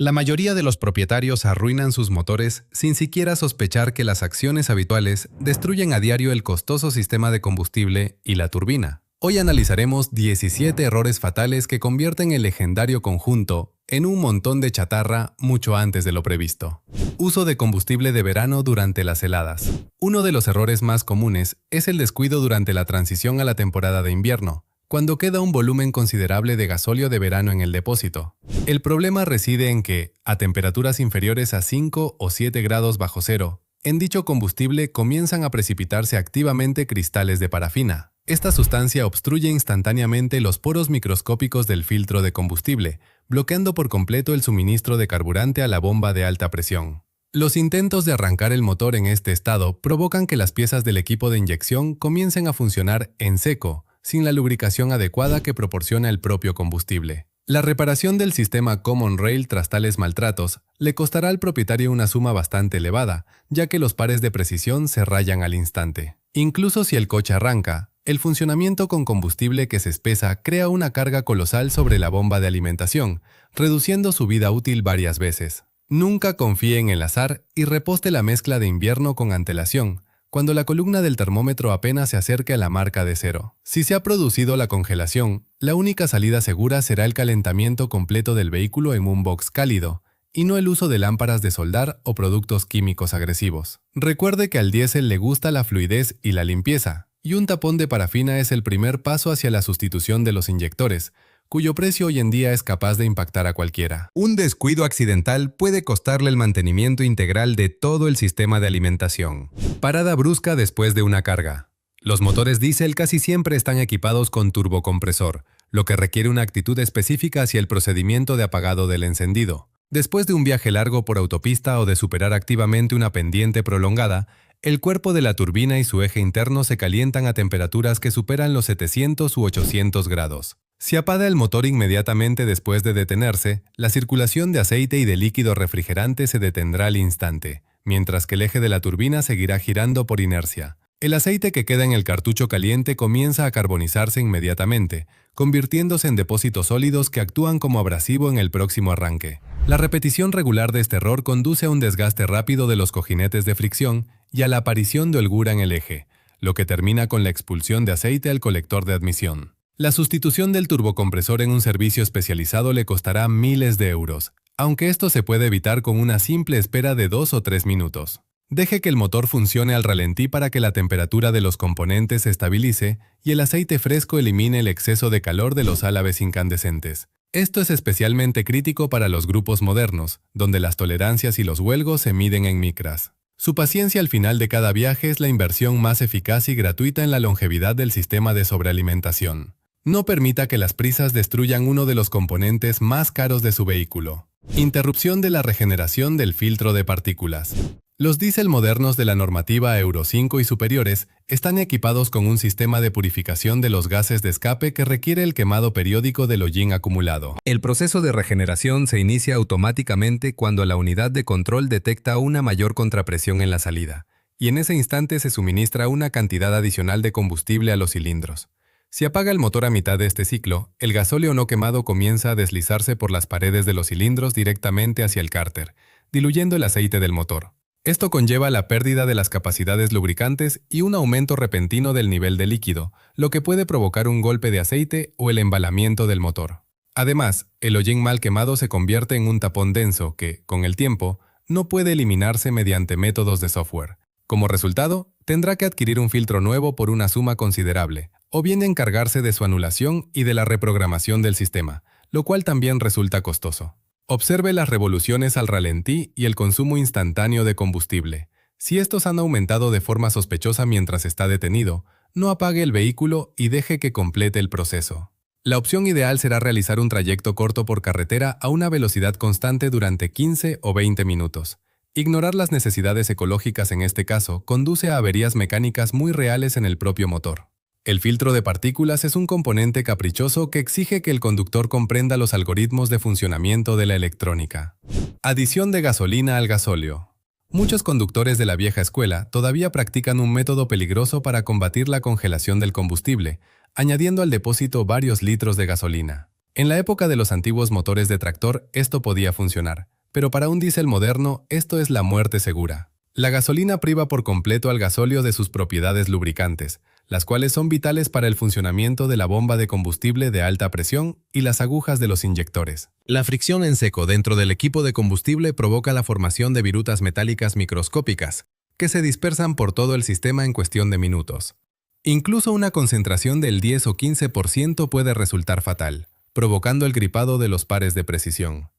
La mayoría de los propietarios arruinan sus motores sin siquiera sospechar que las acciones habituales destruyen a diario el costoso sistema de combustible y la turbina. Hoy analizaremos 17 errores fatales que convierten el legendario conjunto en un montón de chatarra mucho antes de lo previsto. Uso de combustible de verano durante las heladas. Uno de los errores más comunes es el descuido durante la transición a la temporada de invierno, cuando queda un volumen considerable de gasóleo de verano en el depósito. El problema reside en que, a temperaturas inferiores a 5 o 7 grados bajo cero, en dicho combustible comienzan a precipitarse activamente cristales de parafina. Esta sustancia obstruye instantáneamente los poros microscópicos del filtro de combustible, bloqueando por completo el suministro de carburante a la bomba de alta presión. Los intentos de arrancar el motor en este estado provocan que las piezas del equipo de inyección comiencen a funcionar en seco, sin la lubricación adecuada que proporciona el propio combustible. La reparación del sistema Common Rail tras tales maltratos le costará al propietario una suma bastante elevada, ya que los pares de precisión se rayan al instante. Incluso si el coche arranca, el funcionamiento con combustible que se espesa crea una carga colosal sobre la bomba de alimentación, reduciendo su vida útil varias veces. Nunca confíe en el azar y reposte la mezcla de invierno con antelación, cuando la columna del termómetro apenas se acerque a la marca de cero. Si se ha producido la congelación, la única salida segura será el calentamiento completo del vehículo en un box cálido, y no el uso de lámparas de soldar o productos químicos agresivos. Recuerde que al diésel le gusta la fluidez y la limpieza, y un tapón de parafina es el primer paso hacia la sustitución de los inyectores, cuyo precio hoy en día es capaz de impactar a cualquiera. Un descuido accidental puede costarle el mantenimiento integral de todo el sistema de alimentación. Parada brusca después de una carga. Los motores diésel casi siempre están equipados con turbocompresor, lo que requiere una actitud específica hacia el procedimiento de apagado del encendido. Después de un viaje largo por autopista o de superar activamente una pendiente prolongada, el cuerpo de la turbina y su eje interno se calientan a temperaturas que superan los 700 u 800 grados. Si apaga el motor inmediatamente después de detenerse, la circulación de aceite y de líquido refrigerante se detendrá al instante, mientras que el eje de la turbina seguirá girando por inercia. El aceite que queda en el cartucho caliente comienza a carbonizarse inmediatamente, convirtiéndose en depósitos sólidos que actúan como abrasivo en el próximo arranque. La repetición regular de este error conduce a un desgaste rápido de los cojinetes de fricción y a la aparición de holgura en el eje, lo que termina con la expulsión de aceite al colector de admisión. La sustitución del turbocompresor en un servicio especializado le costará miles de euros, aunque esto se puede evitar con una simple espera de 2 o 3 minutos. Deje que el motor funcione al ralentí para que la temperatura de los componentes se estabilice y el aceite fresco elimine el exceso de calor de los álabes incandescentes. Esto es especialmente crítico para los grupos modernos, donde las tolerancias y los huelgos se miden en micras. Su paciencia al final de cada viaje es la inversión más eficaz y gratuita en la longevidad del sistema de sobrealimentación. No permita que las prisas destruyan uno de los componentes más caros de su vehículo. Interrupción de la regeneración del filtro de partículas. Los diésel modernos de la normativa Euro 5 y superiores están equipados con un sistema de purificación de los gases de escape que requiere el quemado periódico del hollín acumulado. El proceso de regeneración se inicia automáticamente cuando la unidad de control detecta una mayor contrapresión en la salida, y en ese instante se suministra una cantidad adicional de combustible a los cilindros. Si apaga el motor a mitad de este ciclo, el gasóleo no quemado comienza a deslizarse por las paredes de los cilindros directamente hacia el cárter, diluyendo el aceite del motor. Esto conlleva la pérdida de las capacidades lubricantes y un aumento repentino del nivel de líquido, lo que puede provocar un golpe de aceite o el embalamiento del motor. Además, el hollín mal quemado se convierte en un tapón denso que, con el tiempo, no puede eliminarse mediante métodos de software. Como resultado, tendrá que adquirir un filtro nuevo por una suma considerable, o bien encargarse de su anulación y de la reprogramación del sistema, lo cual también resulta costoso. Observe las revoluciones al ralentí y el consumo instantáneo de combustible. Si estos han aumentado de forma sospechosa mientras está detenido, no apague el vehículo y deje que complete el proceso. La opción ideal será realizar un trayecto corto por carretera a una velocidad constante durante 15 o 20 minutos. Ignorar las necesidades ecológicas en este caso conduce a averías mecánicas muy reales en el propio motor. El filtro de partículas es un componente caprichoso que exige que el conductor comprenda los algoritmos de funcionamiento de la electrónica. Adición de gasolina al gasóleo. Muchos conductores de la vieja escuela todavía practican un método peligroso para combatir la congelación del combustible, añadiendo al depósito varios litros de gasolina. En la época de los antiguos motores de tractor, esto podía funcionar, pero para un diésel moderno esto es la muerte segura. La gasolina priva por completo al gasóleo de sus propiedades lubricantes, las cuales son vitales para el funcionamiento de la bomba de combustible de alta presión y las agujas de los inyectores. La fricción en seco dentro del equipo de combustible provoca la formación de virutas metálicas microscópicas, que se dispersan por todo el sistema en cuestión de minutos. Incluso una concentración del 10 o 15% puede resultar fatal, provocando el gripado de los pares de precisión.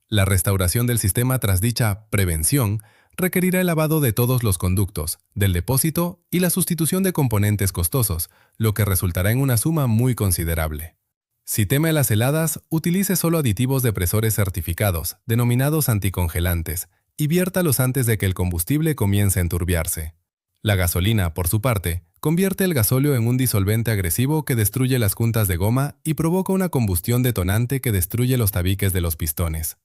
La restauración del sistema tras dicha prevención requerirá el lavado de todos los conductos, del depósito y la sustitución de componentes costosos, lo que resultará en una suma muy considerable. Si teme las heladas, utilice solo aditivos depresores certificados, denominados anticongelantes, y viértalos antes de que el combustible comience a enturbiarse. La gasolina, por su parte, convierte el gasóleo en un disolvente agresivo que destruye las juntas de goma y provoca una combustión detonante que destruye los tabiques de los pistones.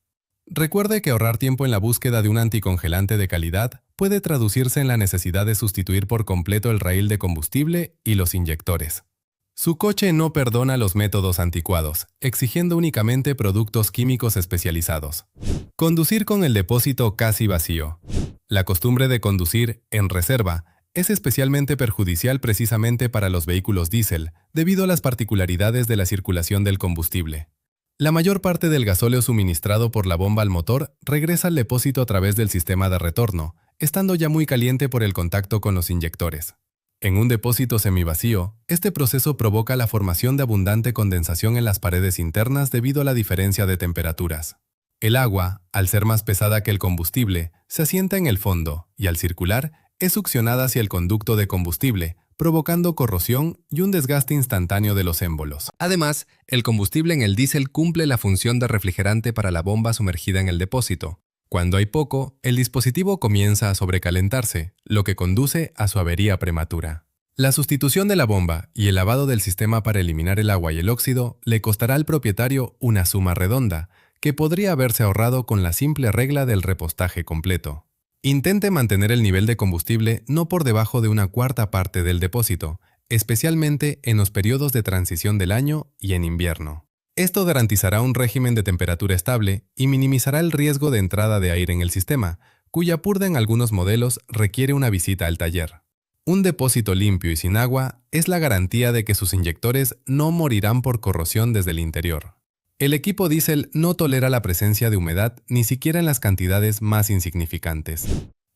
Recuerde que ahorrar tiempo en la búsqueda de un anticongelante de calidad puede traducirse en la necesidad de sustituir por completo el raíl de combustible y los inyectores. Su coche no perdona los métodos anticuados, exigiendo únicamente productos químicos especializados. Conducir con el depósito casi vacío. La costumbre de conducir en reserva es especialmente perjudicial precisamente para los vehículos diésel, debido a las particularidades de la circulación del combustible. La mayor parte del gasóleo suministrado por la bomba al motor regresa al depósito a través del sistema de retorno, estando ya muy caliente por el contacto con los inyectores. En un depósito semivacío, este proceso provoca la formación de abundante condensación en las paredes internas debido a la diferencia de temperaturas. El agua, al ser más pesada que el combustible, se asienta en el fondo y al circular, es succionada hacia el conducto de combustible, provocando corrosión y un desgaste instantáneo de los émbolos. Además, el combustible en el diésel cumple la función de refrigerante para la bomba sumergida en el depósito. Cuando hay poco, el dispositivo comienza a sobrecalentarse, lo que conduce a su avería prematura. La sustitución de la bomba y el lavado del sistema para eliminar el agua y el óxido le costará al propietario una suma redonda, que podría haberse ahorrado con la simple regla del repostaje completo. Intente mantener el nivel de combustible no por debajo de una cuarta parte del depósito, especialmente en los periodos de transición del año y en invierno. Esto garantizará un régimen de temperatura estable y minimizará el riesgo de entrada de aire en el sistema, cuya purga en algunos modelos requiere una visita al taller. Un depósito limpio y sin agua es la garantía de que sus inyectores no morirán por corrosión desde el interior. El equipo diésel no tolera la presencia de humedad ni siquiera en las cantidades más insignificantes.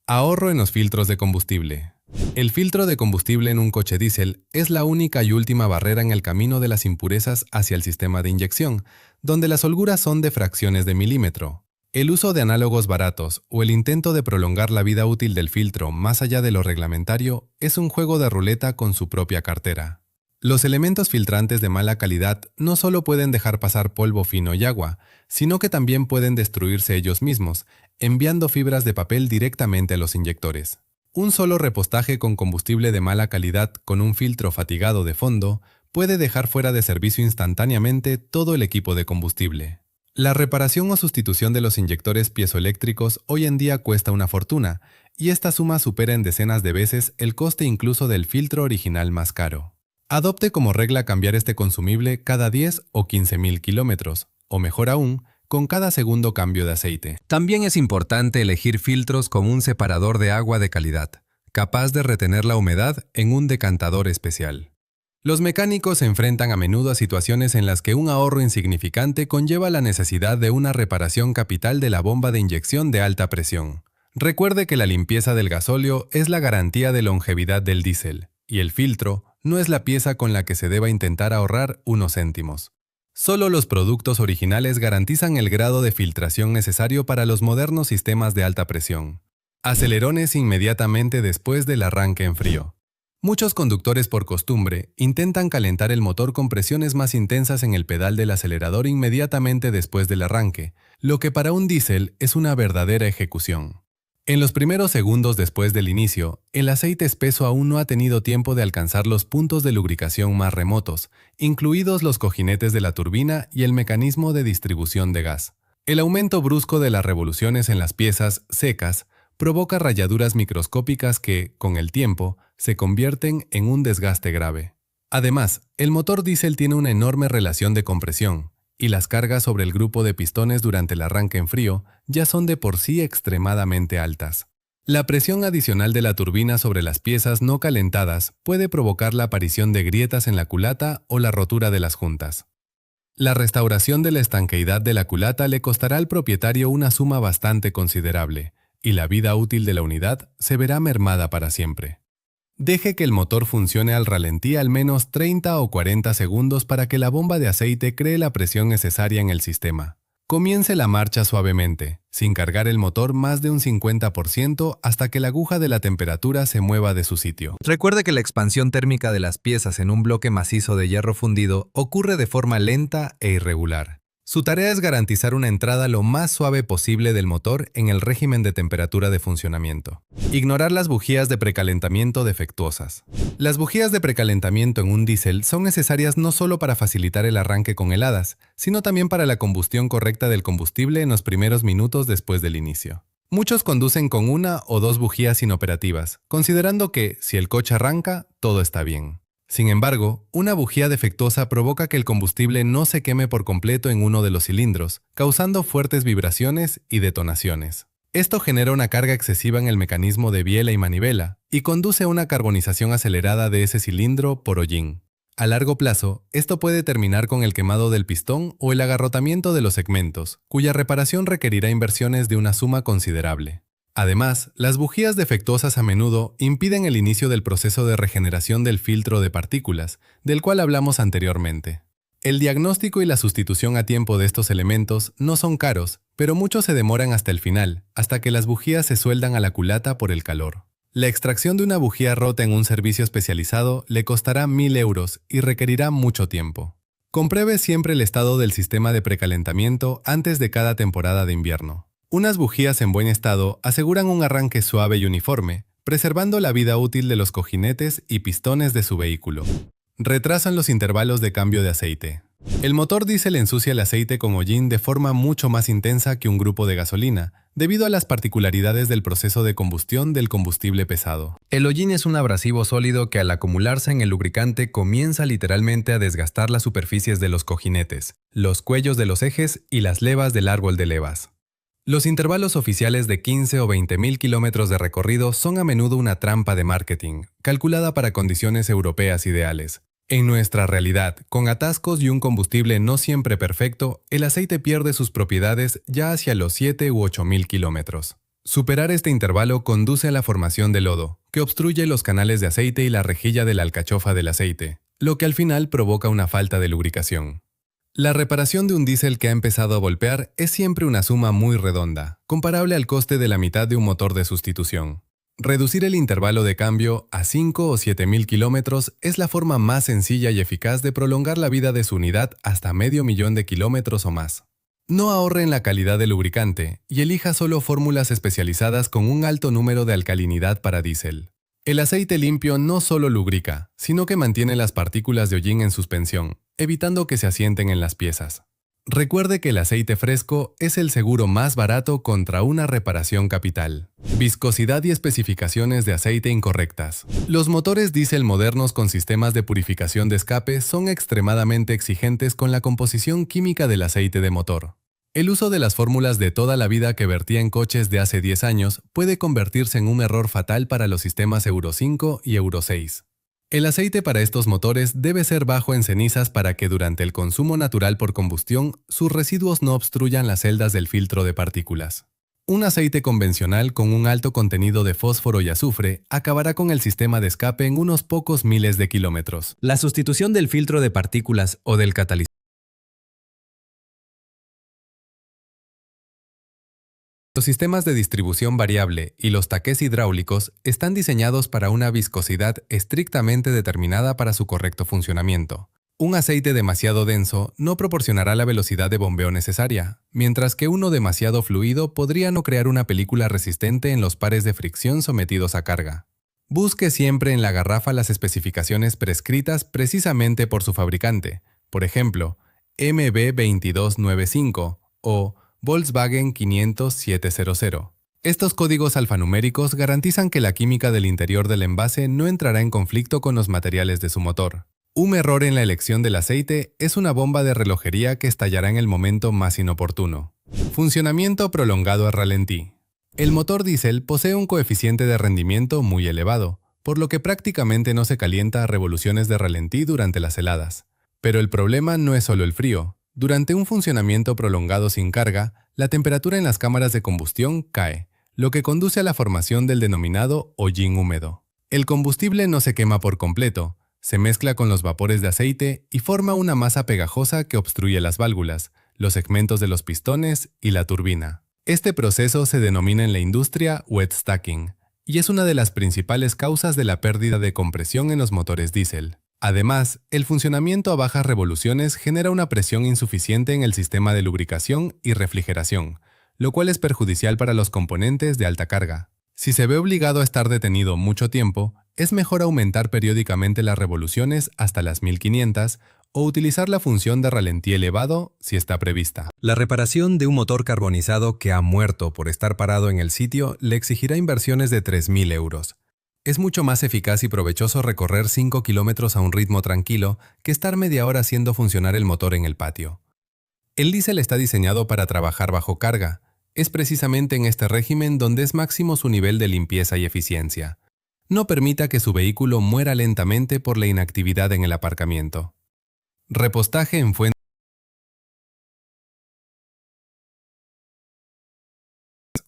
Ahorro en los filtros de combustible. El filtro de combustible en un coche diésel es la única y última barrera en el camino de las impurezas hacia el sistema de inyección, donde las holguras son de fracciones de milímetro. El uso de análogos baratos o el intento de prolongar la vida útil del filtro más allá de lo reglamentario es un juego de ruleta con su propia cartera. Los elementos filtrantes de mala calidad no solo pueden dejar pasar polvo fino y agua, sino que también pueden destruirse ellos mismos, enviando fibras de papel directamente a los inyectores. Un solo repostaje con combustible de mala calidad con un filtro fatigado de fondo puede dejar fuera de servicio instantáneamente todo el equipo de combustible. La reparación o sustitución de los inyectores piezoeléctricos hoy en día cuesta una fortuna, y esta suma supera en decenas de veces el coste incluso del filtro original más caro. Adopte como regla cambiar este consumible cada 10 o 15.000 kilómetros, o mejor aún, con cada segundo cambio de aceite. También es importante elegir filtros con un separador de agua de calidad, capaz de retener la humedad en un decantador especial. Los mecánicos se enfrentan a menudo a situaciones en las que un ahorro insignificante conlleva la necesidad de una reparación capital de la bomba de inyección de alta presión. Recuerde que la limpieza del gasóleo es la garantía de longevidad del diésel, y el filtro no es la pieza con la que se deba intentar ahorrar unos céntimos. Solo los productos originales garantizan el grado de filtración necesario para los modernos sistemas de alta presión. Acelerones inmediatamente después del arranque en frío. Muchos conductores por costumbre intentan calentar el motor con presiones más intensas en el pedal del acelerador inmediatamente después del arranque, lo que para un diésel es una verdadera ejecución. En los primeros segundos después del inicio, el aceite espeso aún no ha tenido tiempo de alcanzar los puntos de lubricación más remotos, incluidos los cojinetes de la turbina y el mecanismo de distribución de gas. El aumento brusco de las revoluciones en las piezas secas provoca rayaduras microscópicas que, con el tiempo, se convierten en un desgaste grave. Además, el motor diésel tiene una enorme relación de compresión, y las cargas sobre el grupo de pistones durante el arranque en frío ya son de por sí extremadamente altas. La presión adicional de la turbina sobre las piezas no calentadas puede provocar la aparición de grietas en la culata o la rotura de las juntas. La restauración de la estanqueidad de la culata le costará al propietario una suma bastante considerable, y la vida útil de la unidad se verá mermada para siempre. Deje que el motor funcione al ralentí al menos 30 o 40 segundos para que la bomba de aceite cree la presión necesaria en el sistema. Comience la marcha suavemente, sin cargar el motor más de un 50% hasta que la aguja de la temperatura se mueva de su sitio. Recuerde que la expansión térmica de las piezas en un bloque macizo de hierro fundido ocurre de forma lenta e irregular. Su tarea es garantizar una entrada lo más suave posible del motor en el régimen de temperatura de funcionamiento. Ignorar las bujías de precalentamiento defectuosas. Las bujías de precalentamiento en un diésel son necesarias no solo para facilitar el arranque con heladas, sino también para la combustión correcta del combustible en los primeros minutos después del inicio. Muchos conducen con una o dos bujías inoperativas, considerando que, si el coche arranca, todo está bien. Sin embargo, una bujía defectuosa provoca que el combustible no se queme por completo en uno de los cilindros, causando fuertes vibraciones y detonaciones. Esto genera una carga excesiva en el mecanismo de biela y manivela y conduce a una carbonización acelerada de ese cilindro por hollín. A largo plazo, esto puede terminar con el quemado del pistón o el agarrotamiento de los segmentos, cuya reparación requerirá inversiones de una suma considerable. Además, las bujías defectuosas a menudo impiden el inicio del proceso de regeneración del filtro de partículas, del cual hablamos anteriormente. El diagnóstico y la sustitución a tiempo de estos elementos no son caros, pero muchos se demoran hasta el final, hasta que las bujías se sueldan a la culata por el calor. La extracción de una bujía rota en un servicio especializado le costará 1.000 euros y requerirá mucho tiempo. Compruebe siempre el estado del sistema de precalentamiento antes de cada temporada de invierno. Unas bujías en buen estado aseguran un arranque suave y uniforme, preservando la vida útil de los cojinetes y pistones de su vehículo. Retrasan los intervalos de cambio de aceite. El motor diésel ensucia el aceite con hollín de forma mucho más intensa que un grupo de gasolina, debido a las particularidades del proceso de combustión del combustible pesado. El hollín es un abrasivo sólido que al acumularse en el lubricante comienza literalmente a desgastar las superficies de los cojinetes, los cuellos de los ejes y las levas del árbol de levas. Los intervalos oficiales de 15 o 20.000 kilómetros de recorrido son a menudo una trampa de marketing, calculada para condiciones europeas ideales. En nuestra realidad, con atascos y un combustible no siempre perfecto, el aceite pierde sus propiedades ya hacia los 7 u 8.000 kilómetros. Superar este intervalo conduce a la formación de lodo, que obstruye los canales de aceite y la rejilla de la alcachofa del aceite, lo que al final provoca una falta de lubricación. La reparación de un diésel que ha empezado a golpear es siempre una suma muy redonda, comparable al coste de la mitad de un motor de sustitución. Reducir el intervalo de cambio a 5 o 7.000 kilómetros es la forma más sencilla y eficaz de prolongar la vida de su unidad hasta 500.000 de kilómetros o más. No ahorre en la calidad del lubricante y elija solo fórmulas especializadas con un alto número de alcalinidad para diésel. El aceite limpio no solo lubrica, sino que mantiene las partículas de hollín en suspensión, evitando que se asienten en las piezas. Recuerde que el aceite fresco es el seguro más barato contra una reparación capital. Viscosidad y especificaciones de aceite incorrectas. Los motores diésel modernos con sistemas de purificación de escape son extremadamente exigentes con la composición química del aceite de motor. El uso de las fórmulas de toda la vida que vertía en coches de hace 10 años puede convertirse en un error fatal para los sistemas Euro 5 y Euro 6. El aceite para estos motores debe ser bajo en cenizas para que durante el consumo natural por combustión sus residuos no obstruyan las celdas del filtro de partículas. Un aceite convencional con un alto contenido de fósforo y azufre acabará con el sistema de escape en unos pocos miles de kilómetros. La sustitución del filtro de partículas o del catalizador. Los sistemas de distribución variable y los taqués hidráulicos están diseñados para una viscosidad estrictamente determinada para su correcto funcionamiento. Un aceite demasiado denso no proporcionará la velocidad de bombeo necesaria, mientras que uno demasiado fluido podría no crear una película resistente en los pares de fricción sometidos a carga. Busque siempre en la garrafa las especificaciones prescritas precisamente por su fabricante, por ejemplo, MB2295 o Volkswagen 500-700. Estos códigos alfanuméricos garantizan que la química del interior del envase no entrará en conflicto con los materiales de su motor. Un error en la elección del aceite es una bomba de relojería que estallará en el momento más inoportuno. Funcionamiento prolongado a ralentí. El motor diésel posee un coeficiente de rendimiento muy elevado, por lo que prácticamente no se calienta a revoluciones de ralentí durante las heladas. Pero el problema no es solo el frío. Durante un funcionamiento prolongado sin carga, la temperatura en las cámaras de combustión cae, lo que conduce a la formación del denominado hollín húmedo. El combustible no se quema por completo, se mezcla con los vapores de aceite y forma una masa pegajosa que obstruye las válvulas, los segmentos de los pistones y la turbina. Este proceso se denomina en la industria wet stacking y es una de las principales causas de la pérdida de compresión en los motores diésel. Además, el funcionamiento a bajas revoluciones genera una presión insuficiente en el sistema de lubricación y refrigeración, lo cual es perjudicial para los componentes de alta carga. Si se ve obligado a estar detenido mucho tiempo, es mejor aumentar periódicamente las revoluciones hasta las 1500 o utilizar la función de ralentí elevado si está prevista. La reparación de un motor carbonizado que ha muerto por estar parado en el sitio le exigirá inversiones de 3.000 euros. Es mucho más eficaz y provechoso recorrer 5 kilómetros a un ritmo tranquilo que estar media hora haciendo funcionar el motor en el patio. El diésel está diseñado para trabajar bajo carga. Es precisamente en este régimen donde es máximo su nivel de limpieza y eficiencia. No permita que su vehículo muera lentamente por la inactividad en el aparcamiento. Repostaje en fuentes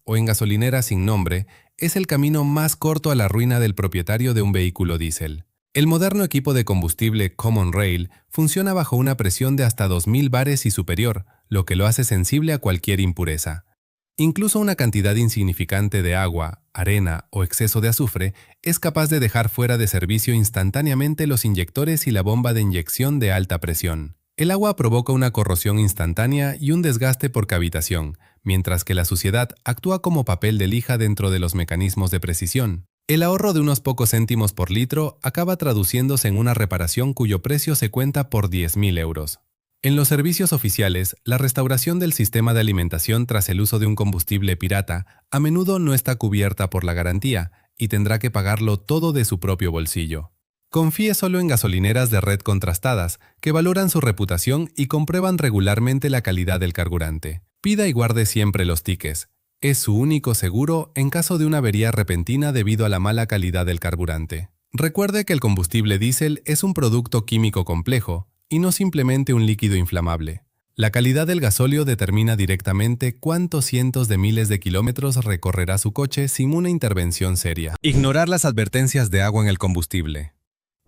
o en gasolinera sin nombre es el camino más corto a la ruina del propietario de un vehículo diésel. El moderno equipo de combustible Common Rail funciona bajo una presión de hasta 2000 bares y superior, lo que lo hace sensible a cualquier impureza. Incluso una cantidad insignificante de agua, arena o exceso de azufre es capaz de dejar fuera de servicio instantáneamente los inyectores y la bomba de inyección de alta presión. El agua provoca una corrosión instantánea y un desgaste por cavitación, mientras que la suciedad actúa como papel de lija dentro de los mecanismos de precisión. El ahorro de unos pocos céntimos por litro acaba traduciéndose en una reparación cuyo precio se cuenta por 10.000 euros. En los servicios oficiales, la restauración del sistema de alimentación tras el uso de un combustible pirata a menudo no está cubierta por la garantía y tendrá que pagarlo todo de su propio bolsillo. Confíe solo en gasolineras de red contrastadas, que valoran su reputación y comprueban regularmente la calidad del carburante. Pida y guarde siempre los tickets. Es su único seguro en caso de una avería repentina debido a la mala calidad del carburante. Recuerde que el combustible diésel es un producto químico complejo y no simplemente un líquido inflamable. La calidad del gasóleo determina directamente cuántos cientos de miles de kilómetros recorrerá su coche sin una intervención seria. Ignorar las advertencias de agua en el combustible.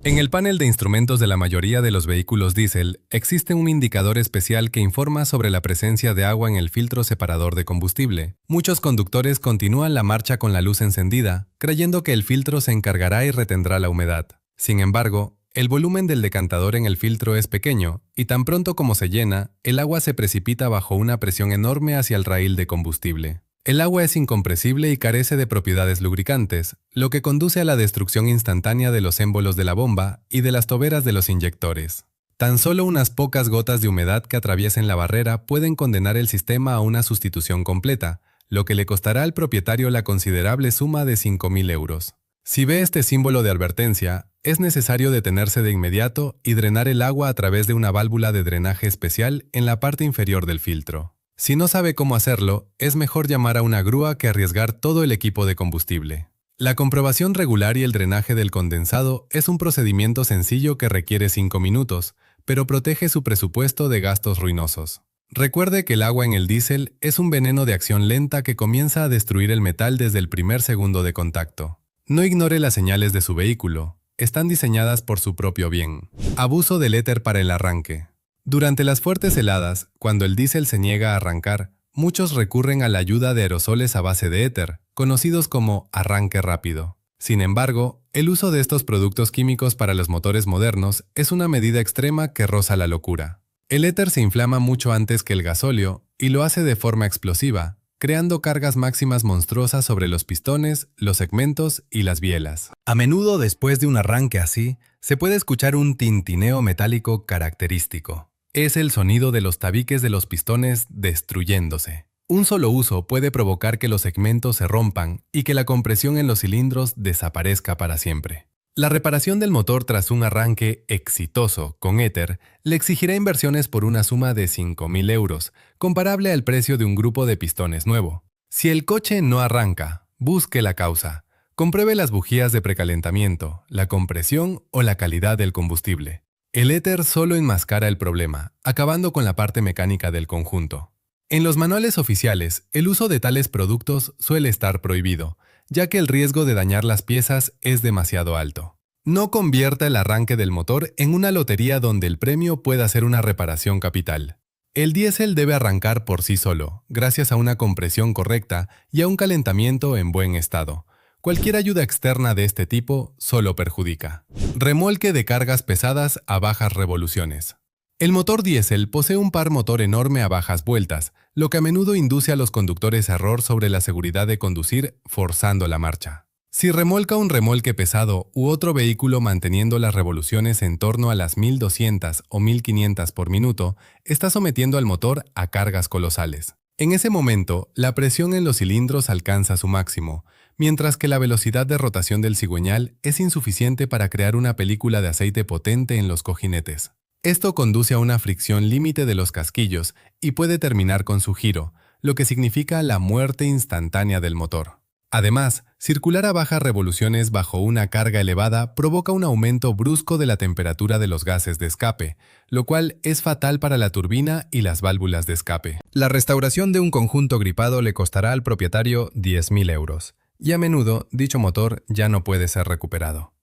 En el panel de instrumentos de la mayoría de los vehículos diésel existe un indicador especial que informa sobre la presencia de agua en el filtro separador de combustible. Muchos conductores continúan la marcha con la luz encendida, creyendo que el filtro se encargará y retendrá la humedad. Sin embargo, el volumen del decantador en el filtro es pequeño y tan pronto como se llena, el agua se precipita bajo una presión enorme hacia el raíl de combustible. El agua es incompresible y carece de propiedades lubricantes, lo que conduce a la destrucción instantánea de los émbolos de la bomba y de las toberas de los inyectores. Tan solo unas pocas gotas de humedad que atraviesen la barrera pueden condenar el sistema a una sustitución completa, lo que le costará al propietario la considerable suma de 5.000 euros. Si ve este símbolo de advertencia, es necesario detenerse de inmediato y drenar el agua a través de una válvula de drenaje especial en la parte inferior del filtro. Si no sabe cómo hacerlo, es mejor llamar a una grúa que arriesgar todo el equipo de combustible. La comprobación regular y el drenaje del condensado es un procedimiento sencillo que requiere 5 minutos, pero protege su presupuesto de gastos ruinosos. Recuerde que el agua en el diésel es un veneno de acción lenta que comienza a destruir el metal desde el primer segundo de contacto. No ignore las señales de su vehículo, están diseñadas por su propio bien. Abuso del éter para el arranque. Durante las fuertes heladas, cuando el diésel se niega a arrancar, muchos recurren a la ayuda de aerosoles a base de éter, conocidos como arranque rápido. Sin embargo, el uso de estos productos químicos para los motores modernos es una medida extrema que roza la locura. El éter se inflama mucho antes que el gasóleo y lo hace de forma explosiva, creando cargas máximas monstruosas sobre los pistones, los segmentos y las bielas. A menudo, después de un arranque así, se puede escuchar un tintineo metálico característico. Es el sonido de los tabiques de los pistones destruyéndose. Un solo uso puede provocar que los segmentos se rompan y que la compresión en los cilindros desaparezca para siempre. La reparación del motor tras un arranque exitoso con Ether le exigirá inversiones por una suma de 5.000 euros, comparable al precio de un grupo de pistones nuevo. Si el coche no arranca, busque la causa. Compruebe las bujías de precalentamiento, la compresión o la calidad del combustible. El Ether solo enmascara el problema, acabando con la parte mecánica del conjunto. En los manuales oficiales, el uso de tales productos suele estar prohibido, ya que el riesgo de dañar las piezas es demasiado alto. No convierta el arranque del motor en una lotería donde el premio pueda ser una reparación capital. El diésel debe arrancar por sí solo, gracias a una compresión correcta y a un calentamiento en buen estado. Cualquier ayuda externa de este tipo solo perjudica. Remolque de cargas pesadas a bajas revoluciones. El motor diésel posee un par motor enorme a bajas vueltas, lo que a menudo induce a los conductores a error sobre la seguridad de conducir forzando la marcha. Si remolca un remolque pesado u otro vehículo manteniendo las revoluciones en torno a las 1200 o 1500 por minuto, está sometiendo al motor a cargas colosales. En ese momento, la presión en los cilindros alcanza su máximo, mientras que la velocidad de rotación del cigüeñal es insuficiente para crear una película de aceite potente en los cojinetes. Esto conduce a una fricción límite de los casquillos y puede terminar con su giro, lo que significa la muerte instantánea del motor. Además, circular a bajas revoluciones bajo una carga elevada provoca un aumento brusco de la temperatura de los gases de escape, lo cual es fatal para la turbina y las válvulas de escape. La restauración de un conjunto gripado le costará al propietario 10.000 euros, y a menudo dicho motor ya no puede ser recuperado.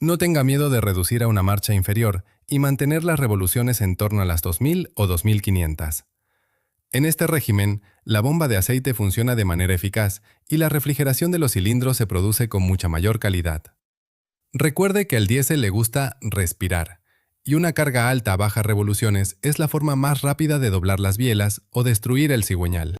No tenga miedo de reducir a una marcha inferior y mantener las revoluciones en torno a las 2000 o 2500. En este régimen, la bomba de aceite funciona de manera eficaz y la refrigeración de los cilindros se produce con mucha mayor calidad. Recuerde que al diésel le gusta respirar, y una carga alta a bajas revoluciones es la forma más rápida de doblar las bielas o destruir el cigüeñal.